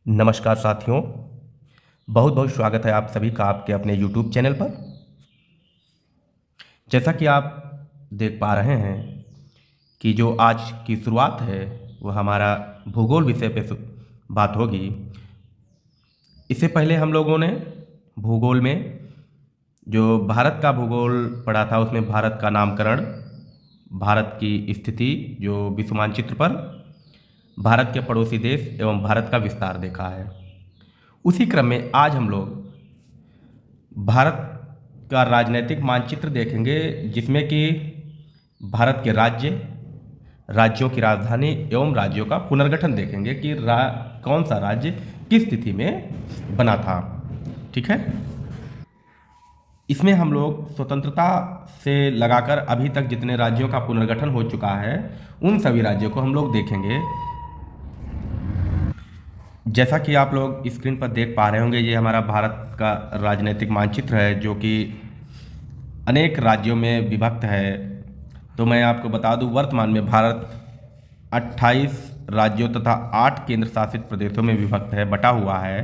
नमस्कार साथियों, बहुत बहुत स्वागत है आप सभी का आपके अपने YouTube चैनल पर। जैसा कि आप देख पा रहे हैं कि जो आज की शुरुआत है वो हमारा भूगोल विषय पे बात होगी। इससे पहले हम लोगों ने भूगोल में जो भारत का भूगोल पढ़ा था उसमें भारत का नामकरण, भारत की स्थिति जो विश्व मानचित्र पर, भारत के पड़ोसी देश एवं भारत का विस्तार देखा है। उसी क्रम में आज हम लोग भारत का राजनीतिक मानचित्र देखेंगे, जिसमें कि भारत के राज्यों की राजधानी एवं राज्यों का पुनर्गठन देखेंगे कि कौन सा राज्य किस स्थिति में बना था। ठीक है, इसमें हम लोग स्वतंत्रता से लगाकर अभी तक जितने राज्यों का पुनर्गठन हो चुका है उन सभी राज्यों को हम लोग देखेंगे। जैसा कि आप लोग स्क्रीन पर देख पा रहे होंगे, ये हमारा भारत का राजनीतिक मानचित्र है जो कि अनेक राज्यों में विभक्त है। तो मैं आपको बता दूं, वर्तमान में भारत 28 राज्यों तथा 8 केंद्र शासित प्रदेशों में विभक्त है, बटा हुआ है।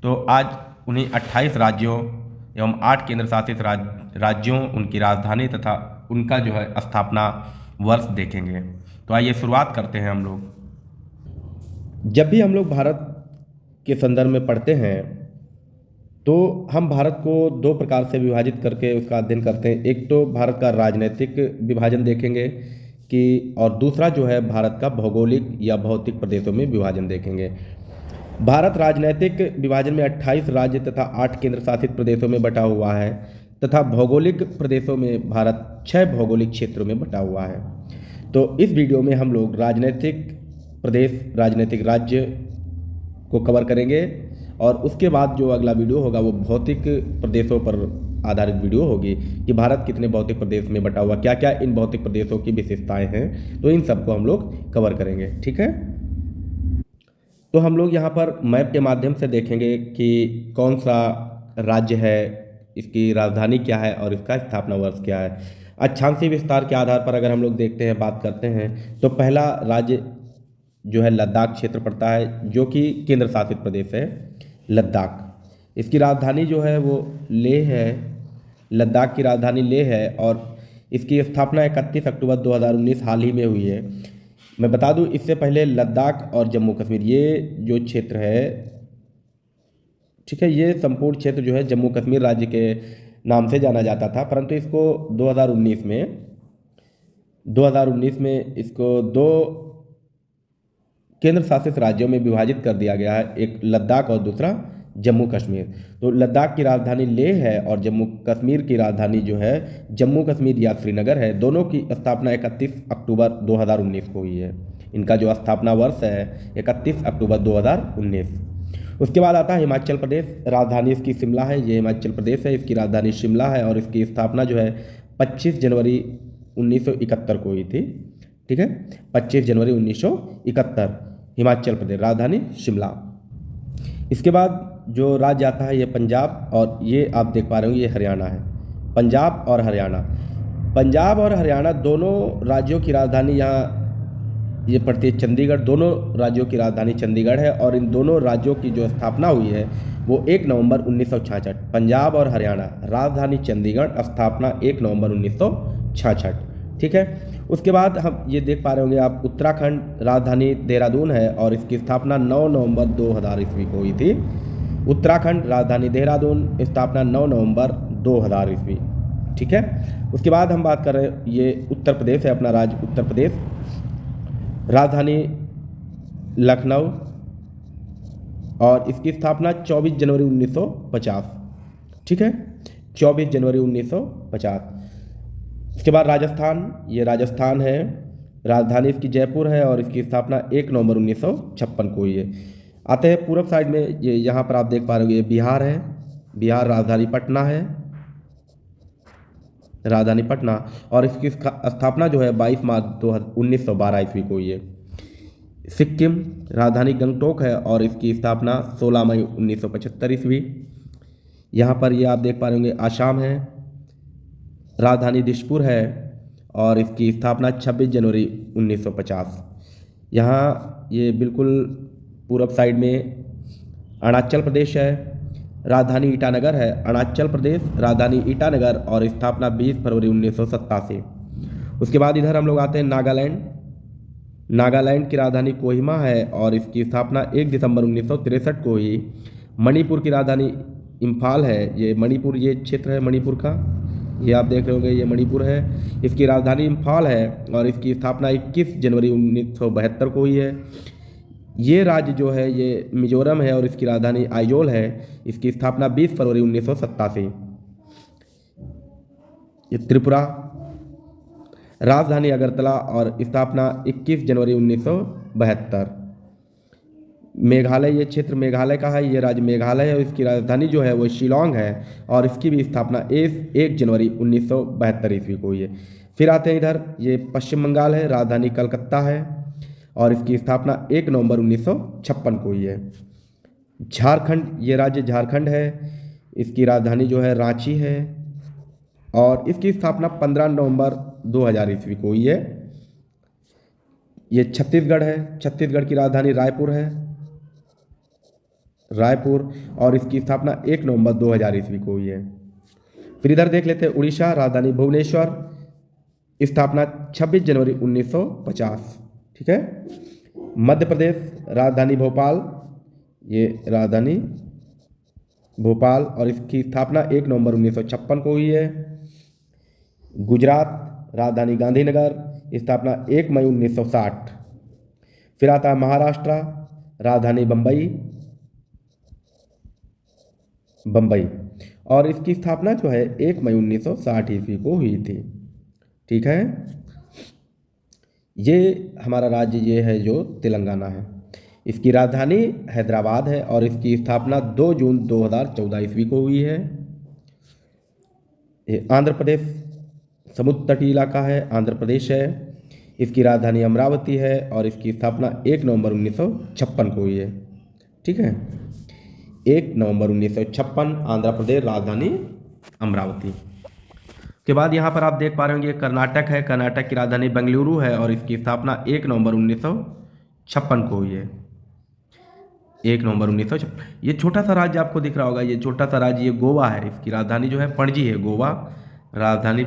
तो आज उन्हीं 28 राज्यों एवं 8 केंद्र शासित राज्यों, उनकी राजधानी तथा उनका जो है स्थापना वर्ष देखेंगे। तो आइए शुरुआत करते हैं हम लोग। जब भी हम लोग भारत के संदर्भ में पढ़ते हैं तो हम भारत को दो प्रकार से विभाजित करके उसका अध्ययन करते हैं। एक तो भारत का राजनीतिक विभाजन देखेंगे कि, और दूसरा जो है भारत का भौगोलिक या भौतिक प्रदेशों में विभाजन देखेंगे। भारत राजनीतिक विभाजन में 28 राज्य तथा 8 केंद्र शासित प्रदेशों में बटा हुआ है तथा भौगोलिक प्रदेशों में भारत 6 भौगोलिक क्षेत्रों में बटा हुआ है। तो इस वीडियो में हम लोग राजनीतिक प्रदेश, राजनीतिक राज्य को कवर करेंगे और उसके बाद जो अगला वीडियो होगा वो भौतिक प्रदेशों पर आधारित वीडियो होगी कि भारत कितने भौतिक प्रदेश में बटा हुआ, क्या क्या इन भौतिक प्रदेशों की विशेषताएं हैं। तो इन सबको हम लोग कवर करेंगे। ठीक है, तो हम लोग यहाँ पर मैप के माध्यम से देखेंगे कि कौन सा राज्य है, इसकी राजधानी क्या है और इसका स्थापना वर्ष क्या है। अक्षांशीय विस्तार के आधार पर अगर हम लोग देखते हैं, बात करते हैं, तो पहला राज्य जो है लद्दाख क्षेत्र पड़ता है, जो कि केंद्र शासित प्रदेश है लद्दाख। इसकी राजधानी जो है वो लेह है। लद्दाख की राजधानी लेह है और इसकी स्थापना 31 अक्टूबर 2019 हाल ही में हुई है। मैं बता दूं, इससे पहले लद्दाख और जम्मू कश्मीर, ये जो क्षेत्र है, ठीक है, ये संपूर्ण क्षेत्र जो है जम्मू कश्मीर राज्य के नाम से जाना जाता था, परंतु इसको 2019 में इसको दो केंद्र शासित राज्यों में विभाजित कर दिया गया है, एक लद्दाख और दूसरा जम्मू कश्मीर। तो लद्दाख की राजधानी लेह है और जम्मू कश्मीर की राजधानी जो है जम्मू कश्मीर या श्रीनगर है। दोनों की स्थापना 31 अक्टूबर 2019 को हुई है। इनका जो स्थापना वर्ष है 31 अक्टूबर 2019। उसके बाद आता है हिमाचल प्रदेश। राजधानी इसकी शिमला है। ये हिमाचल प्रदेश है, इसकी राजधानी शिमला है और इसकी स्थापना जो है 25 जनवरी 1971 को हुई थी। ठीक है, 25 जनवरी 1971, हिमाचल प्रदेश, राजधानी शिमला। इसके बाद जो राज्य आता है ये पंजाब, और ये आप देख पा रहे हो ये हरियाणा है। पंजाब और हरियाणा दोनों राज्यों की राजधानी यहाँ ये पड़ती है चंडीगढ़। दोनों राज्यों की राजधानी चंडीगढ़ है और इन दोनों राज्यों की जो स्थापना हुई है वो 1 नवंबर 1966। पंजाब और हरियाणा, राजधानी चंडीगढ़, स्थापना 1 नवंबर 1966। ठीक है, उसके बाद हम ये देख पा रहे होंगे आप, उत्तराखंड, राजधानी देहरादून है और इसकी स्थापना 9 नवंबर 2000 ईस्वी को हुई थी। उत्तराखंड, राजधानी देहरादून, स्थापना 9 नवंबर 2000 ईस्वी। ठीक है, उसके बाद हम बात कर रहे हैं, ये उत्तर प्रदेश है, अपना राज्य उत्तर प्रदेश, राजधानी लखनऊ और इसकी स्थापना 24 जनवरी 1950। ठीक है, 24 जनवरी 1950। इसके बाद राजस्थान, ये राजस्थान है, राजधानी इसकी जयपुर है और इसकी स्थापना 1 नवंबर 1956 को हुई है। आते हैं पूर्व साइड में, ये यहाँ पर आप देख पा रहे होंगे ये बिहार है। बिहार, राजधानी पटना है, राजधानी पटना, और इसकी स्थापना जो है 22 मार्च 1912 ईस्वी को हुई है। सिक्किम, राजधानी गंगटोक है और इसकी स्थापना 16 मई 1975 ईस्वी। यहाँ पर ये आप देख पा रहे होंगे आसाम है, राजधानी दिसपुर है और इसकी स्थापना 26 जनवरी 1950। यहाँ ये बिल्कुल पूर्व साइड में अरुणाचल प्रदेश है। राजधानी ईटानगर है। अरुणाचल प्रदेश, राजधानी ईटानगर और स्थापना 20 फरवरी 1987। उसके बाद इधर हम लोग आते हैं नागालैंड। नागालैंड की राजधानी कोहिमा है और इसकी स्थापना 1 दिसंबर 1963 को हुई। मणिपुर की राजधानी इम्फाल है। ये मणिपुर, ये क्षेत्र है मणिपुर का, ये आप देख रहे होंगे, ये मणिपुर है। इसकी राजधानी इम्फाल है और इसकी स्थापना 21 जनवरी 1972 को हुई है। ये राज्य जो है ये मिजोरम है और इसकी राजधानी आइजोल है। इसकी स्थापना 20 फरवरी 1987। ये त्रिपुरा, राजधानी अगरतला और स्थापना 21 जनवरी 1972। मेघालय, ये क्षेत्र मेघालय का है, ये राज्य मेघालय है और इसकी राजधानी जो है वो शिलोंग है और इसकी भी स्थापना 1 जनवरी 1972 ईस्वी को हुई है। फिर आते हैं इधर, ये पश्चिम बंगाल है, राजधानी कलकत्ता है और इसकी स्थापना 1 नवंबर 1956 को हुई है। झारखंड, ये राज्य झारखंड है, इसकी राजधानी जो है रांची है और इसकी स्थापना 15 नवंबर 2000 ईस्वी को हुई है। ये छत्तीसगढ़ है, छत्तीसगढ़ की राजधानी रायपुर है, रायपुर और इसकी स्थापना 1 नवंबर 2000 ईस्वी को हुई है। फिर इधर देख लेते हैं उड़ीसा, राजधानी भुवनेश्वर, स्थापना 26 जनवरी 1950। ठीक है। मध्य प्रदेश, राजधानी भोपाल, ये राजधानी भोपाल और इसकी स्थापना 1 नवंबर 1956 को हुई है। गुजरात, राजधानी गांधीनगर, स्थापना 1 मई 1960। फिर आता है महाराष्ट्र, राजधानी बम्बई और इसकी स्थापना जो है 1 मई 1960 ईस्वी को हुई थी। ठीक है। ये हमारा राज्य ये है जो तेलंगाना है, इसकी राजधानी हैदराबाद है और इसकी स्थापना 2 जून 2014 ईस्वी को हुई है। ये आंध्र प्रदेश, समुद्र तटीय इलाका है, आंध्र प्रदेश है, इसकी राजधानी अमरावती है और इसकी स्थापना 1 नवंबर 1956 को हुई है। ठीक है। 1 नवंबर 1956, आंध्र प्रदेश, राजधानी अमरावती। के बाद यहाँ पर आप देख पा रहे होंगे कर्नाटक है, कर्नाटक की राजधानी बेंगलुरु है और इसकी स्थापना 1 नवंबर 1956 को हुई है। 1 नवंबर 1956। ये छोटा सा राज्य आपको दिख रहा होगा, ये छोटा सा राज्य ये गोवा है, इसकी राजधानी जो है पणजी है, गोवा राजधानी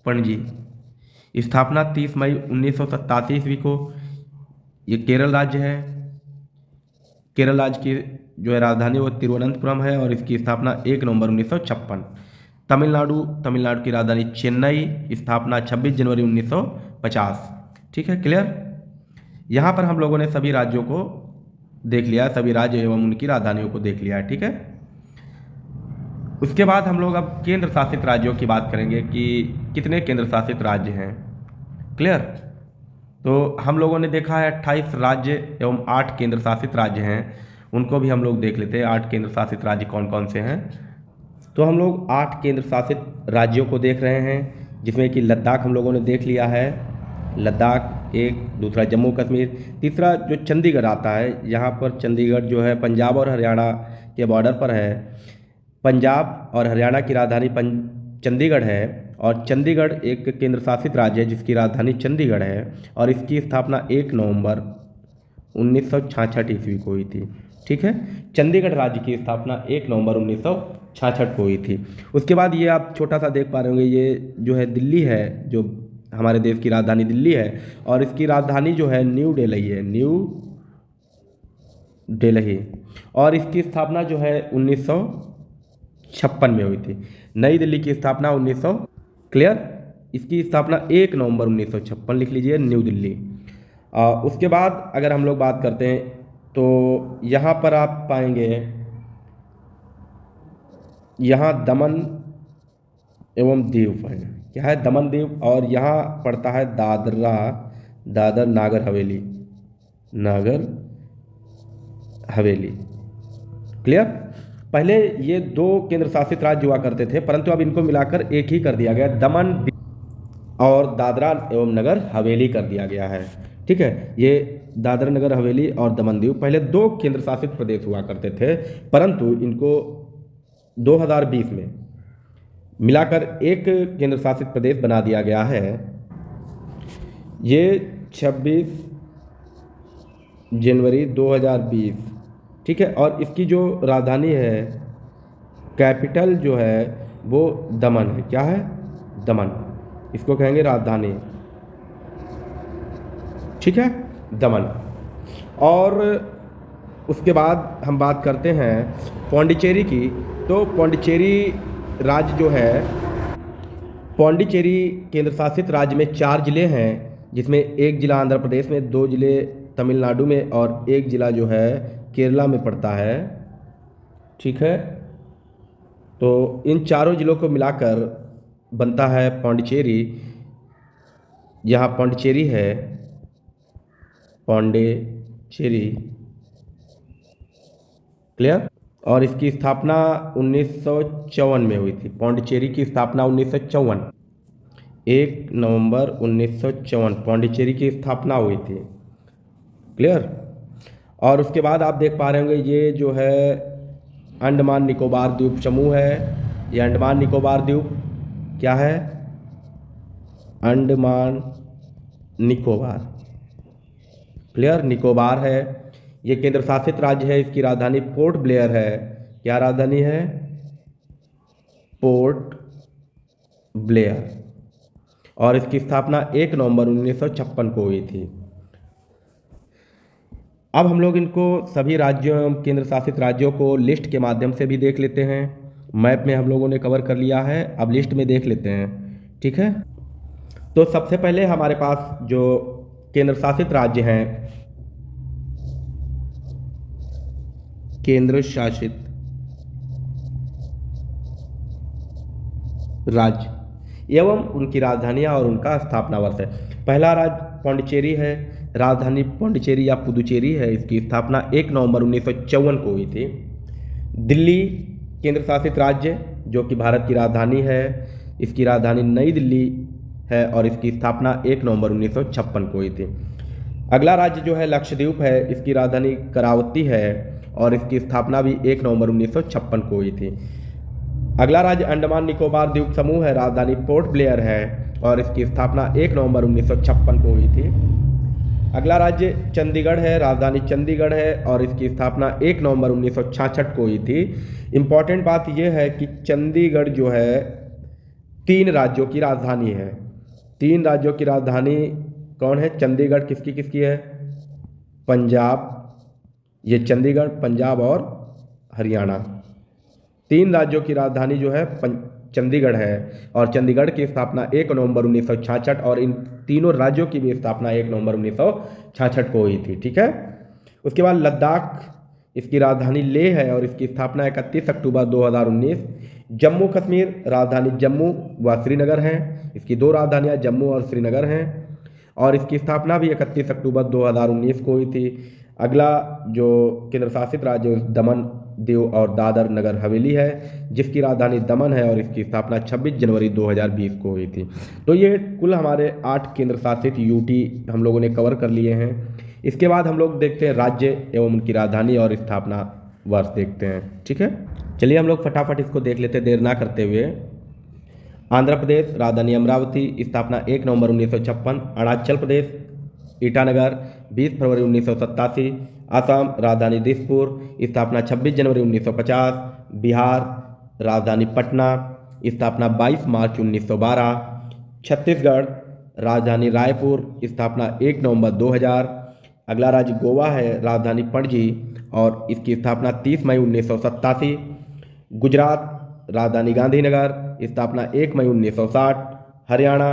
पणजी। स्थापना 30 मई 1987 ईस्वी को। ये केरल राज्य है, केरल राज्य की जो है राजधानी वो तिरुवनंतपुरम है और इसकी स्थापना 1 नवंबर 1956। तमिलनाडु, तमिलनाडु की राजधानी चेन्नई, स्थापना 26 जनवरी 1950। ठीक है, क्लियर। यहाँ पर हम लोगों ने सभी राज्यों को देख लिया, सभी राज्य एवं उनकी राजधानियों को देख लिया है। ठीक है। उसके बाद हम लोग अब केंद्र शासित राज्यों की बात करेंगे कि कितने केंद्र शासित राज्य हैं। क्लियर। तो हम लोगों ने देखा है 28 राज्य एवं 8 केंद्र शासित राज्य हैं, उनको भी हम लोग देख लेते हैं। 8 केंद्र शासित राज्य कौन कौन से हैं। तो हम लोग 8 केंद्र शासित राज्यों को देख रहे हैं, जिसमें कि लद्दाख हम लोगों ने देख लिया है, लद्दाख एक, दूसरा जम्मू कश्मीर, तीसरा जो चंडीगढ़ आता है, यहाँ पर चंडीगढ़ जो है पंजाब और हरियाणा के बॉर्डर पर है। पंजाब और हरियाणा की राजधानी चंडीगढ़ है और चंडीगढ़ एक केंद्र शासित राज्य है जिसकी राजधानी चंडीगढ़ है और इसकी स्थापना 1 नवंबर 1966 ईस्वी को हुई थी। ठीक है। चंडीगढ़ राज्य की स्थापना 1 नवंबर 1966 को हुई थी। उसके बाद ये आप छोटा सा देख पा रहे होंगे, ये जो है दिल्ली है, जो हमारे देश की राजधानी दिल्ली है और इसकी राजधानी जो है न्यू दिल्ली है, न्यू दिल्ली और इसकी स्थापना जो है 1956 में हुई थी। नई दिल्ली की स्थापना 1900, क्लियर। इसकी स्थापना 1 नवंबर 1956 लिख लीजिए, न्यू दिल्ली। उसके बाद अगर हम लोग बात करते हैं तो यहाँ पर आप पाएंगे, यहाँ दमन एवं दीव है, क्या है, दमन दीव, और यहाँ पड़ता है दादर नागर हवेली। क्लियर। पहले ये 2 केंद्र शासित राज्य हुआ करते थे, परंतु अब इनको मिलाकर एक ही कर दिया गया, दमन और दादरा एवं नगर हवेली कर दिया गया है। ठीक है। ये दादरा नगर हवेली और दमन दीव पहले 2 केंद्र शासित प्रदेश हुआ करते थे, परंतु इनको 2020 में मिलाकर एक केंद्र शासित प्रदेश बना दिया गया है। ये 26 जनवरी 2020 ठीक है। और इसकी जो राजधानी है, कैपिटल जो है वो दमन है। क्या है? दमन। इसको कहेंगे राजधानी। ठीक है, दमन। और उसके बाद हम बात करते हैं पौंडीचेरी की। तो पौंडीचेरी राज्य जो है, पौंडीचेरी केंद्र शासित राज्य में 4 जिले हैं, जिसमें एक जिला आंध्र प्रदेश में, 2 जिले तमिलनाडु में और एक जिला जो है केरला में पड़ता है। ठीक है, तो इन चारों जिलों को मिलाकर बनता है पौंडीचेरी। यहाँ पौंडीचेरी है, पौंडीचेरी। क्लियर? और इसकी स्थापना 1954 में हुई थी। पौंडीचेरी की स्थापना 1954, 1 नवंबर 1954 पौंडीचेरी की स्थापना हुई थी। क्लियर? और उसके बाद आप देख पा रहे होंगे ये जो है अंडमान निकोबार द्वीप समूह है। ये अंडमान निकोबार द्वीप क्या है? अंडमान निकोबार। क्लियर? निकोबार है। ये केंद्र शासित राज्य है। इसकी राजधानी पोर्ट ब्लेयर है। क्या राजधानी है? Port Blair. और इसकी स्थापना 1 नवंबर 1956 को हुई थी। अब हम लोग इनको सभी राज्यों एवं केंद्र शासित राज्यों को लिस्ट के माध्यम से भी देख लेते हैं। मैप में हम लोगों ने कवर कर लिया है, अब लिस्ट में देख लेते हैं। ठीक है, तो सबसे पहले हमारे पास जो केंद्र शासित राज्य हैं, केंद्र शासित राज्य एवं उनकी राजधानियां और उनका स्थापना वर्ष है। पहला राज्य पौंडीचेरी है। राजधानी पौंडीचेरी या पुदुचेरी है। इसकी स्थापना 1 नवंबर 1954 को हुई थी। दिल्ली केंद्र शासित राज्य जो कि भारत की राजधानी है। इसकी राजधानी नई दिल्ली है और इसकी स्थापना 1 नवंबर 1956 को हुई थी। अगला राज्य जो है लक्षद्वीप है। इसकी राजधानी करावती है और इसकी स्थापना भी 1 नवंबर 1956 को हुई थी। अगला राज्य अंडमान निकोबार द्वीप समूह है। राजधानी पोर्ट ब्लेयर है और इसकी स्थापना 1 नवंबर 1956 को हुई थी। अगला राज्य चंडीगढ़ है। राजधानी चंडीगढ़ है और इसकी स्थापना 1 नवंबर 1966 को हुई थी। इम्पॉर्टेंट बात यह है कि चंडीगढ़ जो है 3 राज्यों की राजधानी है। 3 राज्यों की राजधानी कौन है? चंडीगढ़ किसकी किसकी है? पंजाब, ये चंडीगढ़, पंजाब और हरियाणा। 3 राज्यों की राजधानी जो है चंडीगढ़ है और चंडीगढ़ की स्थापना 1 नवंबर 1966 और इन तीनों राज्यों की भी स्थापना 1 नवंबर 1966 को हुई थी। ठीक है, उसके बाद लद्दाख, इसकी राजधानी लेह है और इसकी स्थापना 31 अक्टूबर 2019। जम्मू कश्मीर, राजधानी जम्मू व श्रीनगर है। इसकी 2 राजधानियाँ जम्मू और श्रीनगर हैं और इसकी स्थापना भी 31 अक्टूबर 2019 को हुई थी। अगला जो केंद्र शासित राज्य दमन दीव और दादर नगर हवेली है, जिसकी राजधानी दमन है और इसकी स्थापना 26 जनवरी 2020 को हुई थी। तो ये कुल हमारे 8 केंद्र शासित यूटी हम लोगों ने कवर कर लिए हैं। इसके बाद हम लोग देखते हैं राज्य एवं उनकी राजधानी और स्थापना वर्ष देखते हैं। ठीक है, चलिए हम लोग फटाफट इसको देख लेते देर ना करते हुए। आंध्र प्रदेश, राजधानी अमरावती, स्थापना 1 नवंबर 1956। अरुणाचल प्रदेश, ईटानगर, 20 फरवरी 1987। असम, राजधानी दिसपुर, स्थापना 26 जनवरी 1950। बिहार, राजधानी पटना, स्थापना 22 मार्च 1912। छत्तीसगढ़, राजधानी रायपुर, स्थापना 1 नवंबर 2000। अगला राज्य गोवा है। राजधानी पणजी और इसकी स्थापना 30 मई 1987। गुजरात, राजधानी गांधीनगर, स्थापना 1 मई 1960। हरियाणा,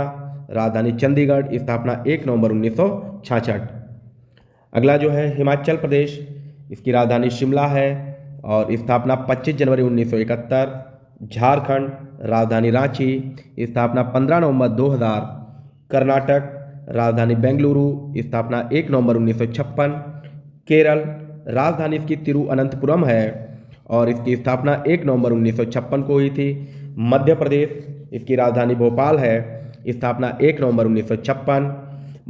राजधानी चंडीगढ़, स्थापना 1 नवंबर 1966। अगला जो है हिमाचल प्रदेश, इसकी राजधानी शिमला है और स्थापना 25 जनवरी 1971। झारखंड, राजधानी रांची, स्थापना 15 नवंबर 2000। कर्नाटक, राजधानी बेंगलुरु, स्थापना 1 नवंबर 1956। केरल, राजधानी इसकी तिरुवनंतपुरम है और इसकी स्थापना 1 नवंबर 1956 को हुई थी। मध्य प्रदेश, इसकी राजधानी भोपाल है, स्थापना 1 नवंबर 1956।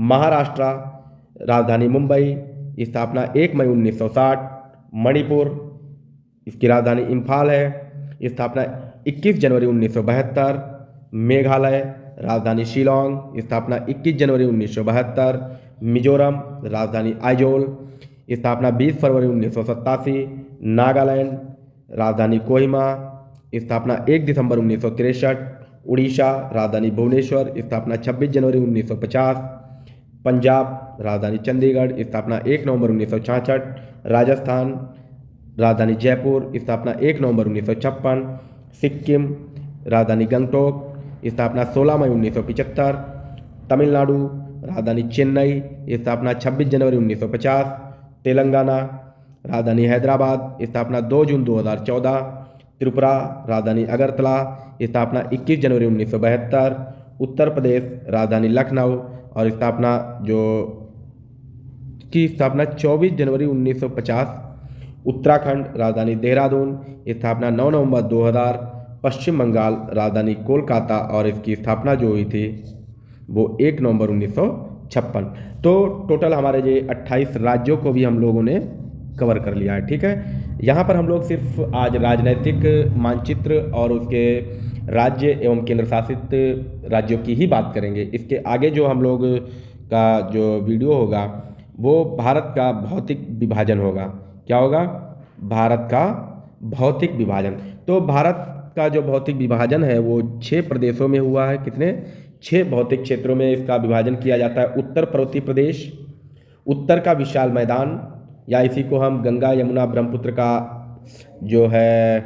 महाराष्ट्र, राजधानी मुंबई, स्थापना 1 मई 1960। मणिपुर, इसकी राजधानी इम्फाल है, स्थापना 21 जनवरी 1972। मेघालय, राजधानी शिलोंग, स्थापना 21 जनवरी 1972। मिजोरम, राजधानी आइजोल, स्थापना 20 फरवरी 1987। नागालैंड, राजधानी कोहिमा, स्थापना 1 दिसंबर 1963। उड़ीसा, राजधानी भुवनेश्वर, स्थापना 26 जनवरी 1950। पंजाब, राजधानी चंडीगढ़, स्थापना 1 नवंबर 1966। राजस्थान, राजधानी जयपुर, स्थापना 1 नवंबर 1956। सिक्किम, राजधानी गंगटोक, स्थापना 16 मई 1975। तमिलनाडु, राजधानी चेन्नई, स्थापना 26 जनवरी 1950। तेलंगाना, राजधानी हैदराबाद, स्थापना 2 जून 2014। त्रिपुरा, राजधानी अगरतला, स्थापना 21 जनवरी 1972। उत्तर प्रदेश, राजधानी लखनऊ और स्थापना की स्थापना 24 जनवरी 1950। उत्तराखंड, राजधानी देहरादून, स्थापना 9 नवंबर 2000। पश्चिम बंगाल, राजधानी कोलकाता और इसकी स्थापना जो हुई थी वो 1 नवंबर 1956। तो टोटल हमारे ये 28 राज्यों को भी हम लोगों ने कवर कर लिया है। ठीक है, यहाँ पर हम लोग सिर्फ आज राजनैतिक मानचित्र और उसके राज्य एवं केंद्र शासित राज्यों की ही बात करेंगे। इसके आगे जो हम लोग का जो वीडियो होगा वो भारत का भौतिक विभाजन होगा। क्या होगा? भारत का भौतिक विभाजन। तो भारत का जो भौतिक विभाजन है वो 6 प्रदेशों में हुआ है। कितने? 6 भौतिक क्षेत्रों में इसका विभाजन किया जाता है। उत्तर पर्वतीय प्रदेश, उत्तर का विशाल मैदान या इसी को हम गंगा यमुना ब्रह्मपुत्र का जो है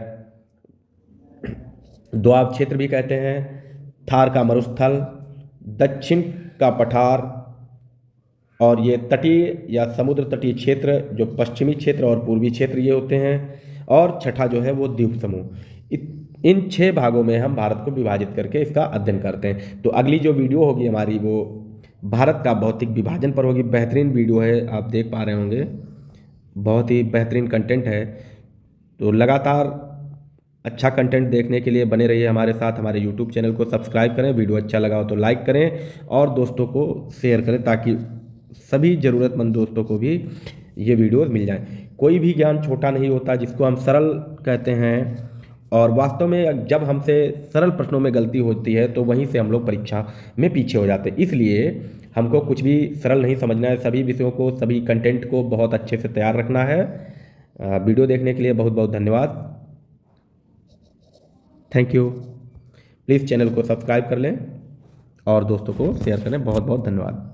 दोआब क्षेत्र भी कहते हैं। थार का मरुस्थल, दक्षिण का पठार और ये तटीय या समुद्र तटीय क्षेत्र जो पश्चिमी क्षेत्र और पूर्वी क्षेत्र ये होते हैं। और छठा जो है वो द्वीप समूह। इन 6 भागों में हम भारत को विभाजित करके इसका अध्ययन करते हैं। तो अगली जो वीडियो होगी हमारी वो भारत का भौतिक विभाजन पर होगी। बेहतरीन वीडियो है, आप देख पा रहे होंगे, बहुत ही बेहतरीन कंटेंट है। तो लगातार अच्छा कंटेंट देखने के लिए बने रहिए हमारे साथ। हमारे यूट्यूब चैनल को सब्सक्राइब करें, वीडियो अच्छा लगा हो तो लाइक करें और दोस्तों को शेयर करें ताकि सभी ज़रूरतमंद दोस्तों को भी ये वीडियोस मिल जाएं। कोई भी ज्ञान छोटा नहीं होता, जिसको हम सरल कहते हैं। और वास्तव में जब हमसे सरल प्रश्नों में गलती होती है तो वहीं से हम लोग परीक्षा में पीछे हो जाते हैं। इसलिए हमको कुछ भी सरल नहीं समझना है। सभी विषयों को, सभी कंटेंट को बहुत अच्छे से तैयार रखना है। वीडियो देखने के लिए बहुत बहुत धन्यवाद। Thank you. प्लीज़ चैनल को सब्सक्राइब कर लें और दोस्तों को शेयर करें। बहुत बहुत धन्यवाद।